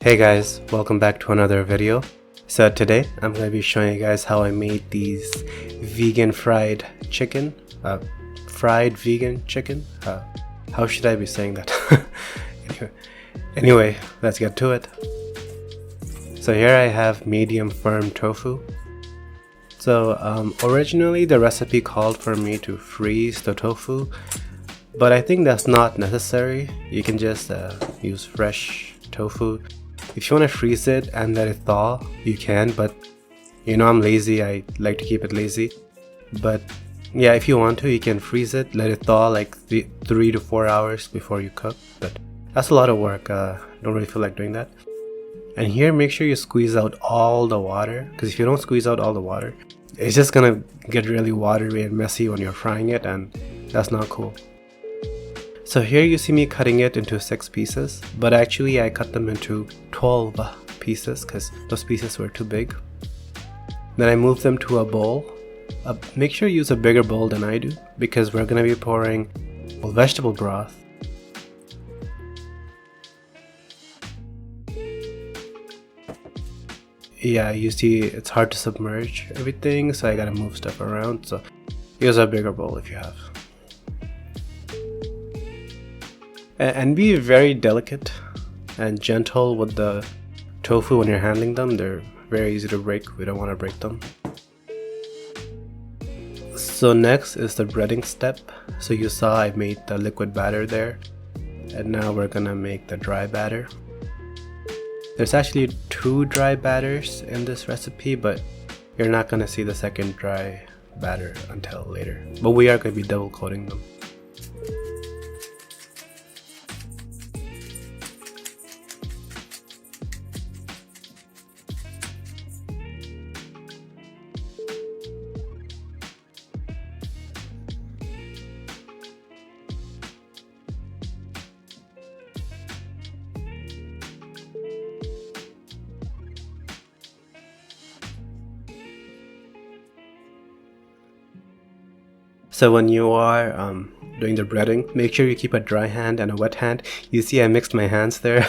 Hey guys, welcome back to another video. So today I'm going to be showing you guys how I made these vegan fried chicken. Fried vegan chicken? How should I be saying that? Anyway, let's get to it. So here I have medium firm tofu. So originally the recipe called for me to freeze the tofu, but I think that's not necessary. You can just use fresh tofu. If you want to freeze it and let it thaw, you can, but you know I'm lazy, I like to keep it lazy. But yeah, if you want to, you can freeze it, let it thaw like 3 to 4 hours before you cook, but that's a lot of work. Don't really feel like doing that. And here, make sure you squeeze out all the water, because if you don't squeeze out all the water, it's just gonna get really watery and messy when you're frying it, and that's not cool. So here you see me cutting it into 6 pieces, but actually I cut them into 12 pieces because those pieces were too big. Then I moved them to a bowl. Make sure you use a bigger bowl than I do because we're going to be pouring vegetable broth. Yeah, you see it's hard to submerge everything, so I gotta move stuff around, so use a bigger bowl if you have. And be very delicate and gentle with the tofu when you're handling them. They're very easy to break. We don't want to break them. So next is the breading step. So you saw I made the liquid batter there, and now we're gonna make the dry batter. There's actually 2 dry batters in this recipe, but you're not gonna see the second dry batter until later. But we are gonna be double coating them. So when you are doing the breading, make sure you keep a dry hand and a wet hand. You see I mixed my hands there,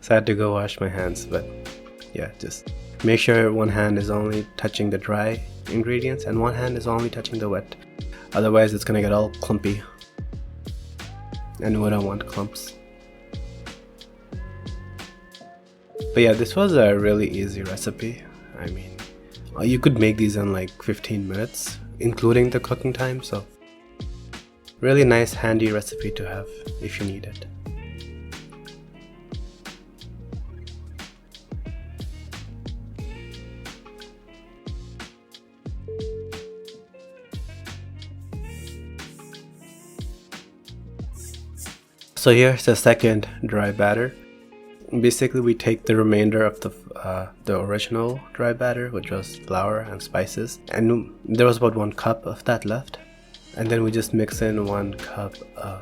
so I had to go wash my hands, but yeah, just make sure one hand is only touching the dry ingredients and one hand is only touching the wet. Otherwise it's gonna get all clumpy, and we don't want clumps. But yeah, this was a really easy recipe. I mean, you could make these in like 15 minutes. Including the cooking time, so really nice handy recipe to have if you need it. So here's the second dry batter. Basically we take the remainder of the original dry batter, which was flour and spices, and there was about 1 cup of that left, and then we just mix in 1 cup of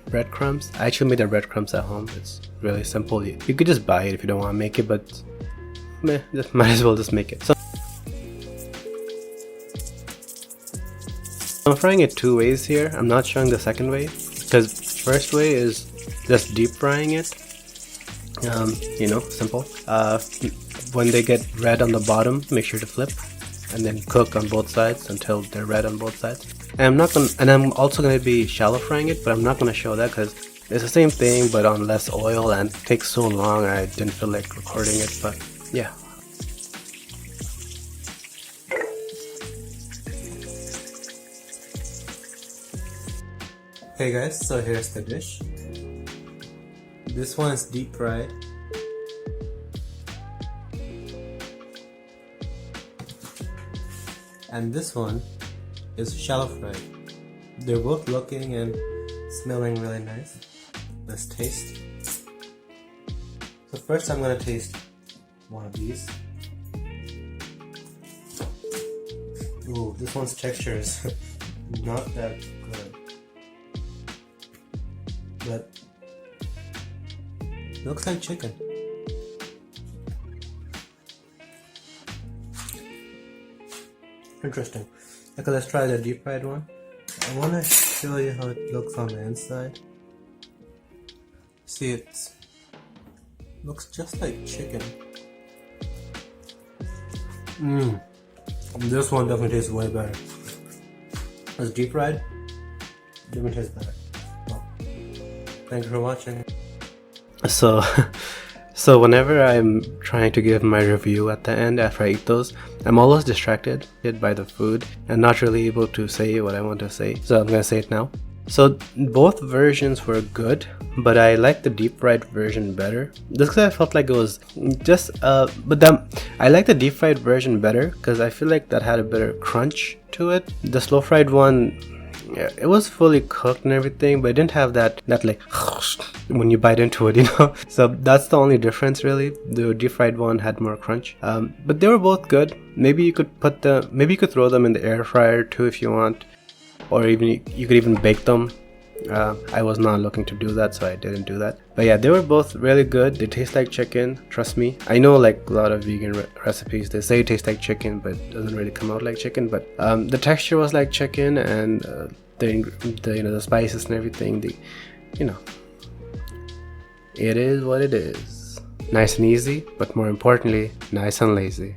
bread crumbs. I actually made the bread crumbs at home. It's really simple. You could just buy it if you don't want to make it, but just might as well just make it. So I'm frying it 2 ways here. I'm not showing the second way because first way is just deep frying it. You know, simple. When they get red on the bottom, make sure to flip and then cook on both sides until they're red on both sides. And I'm also going to be shallow frying it, but I'm not going to show that because it's the same thing but on less oil and it takes so long I didn't feel like recording it, but yeah. Hey guys, so here's the dish. This one is deep fried. And this one is shallow fried. They're both looking and smelling really nice. Let's taste. So first I'm gonna taste one of these. Ooh, this one's texture is not that good. But looks like chicken. Interesting. Okay, let's try the deep fried one. I want to show you how it looks on the inside. See, it's Looks just like chicken. This one definitely tastes way better. It's deep fried. Definitely tastes better. Well, thank you for watching. So whenever I'm trying to give my review at the end after I eat those, I'm always distracted by the food and not really able to say what I want to say. So I'm gonna say it now. So both versions were good, but I like the deep fried version better. Just because I felt like it was just I like the deep fried version better because I feel like that had a better crunch to it. The slow fried one, yeah, it was fully cooked and everything, but it didn't have that like when you bite into it, you know. So that's the only difference really. The deep fried one had more crunch, but they were both good. Maybe you could throw them in the air fryer too if you want, or even you could even bake them. I was not looking to do that, so I didn't do that. But yeah, they were both really good. They taste like chicken, trust me. I know like a lot of vegan recipes, they say it tastes like chicken, but it doesn't really come out like chicken. But the texture was like chicken, and the spices and everything. It is what it is. Nice and easy, but more importantly, nice and lazy.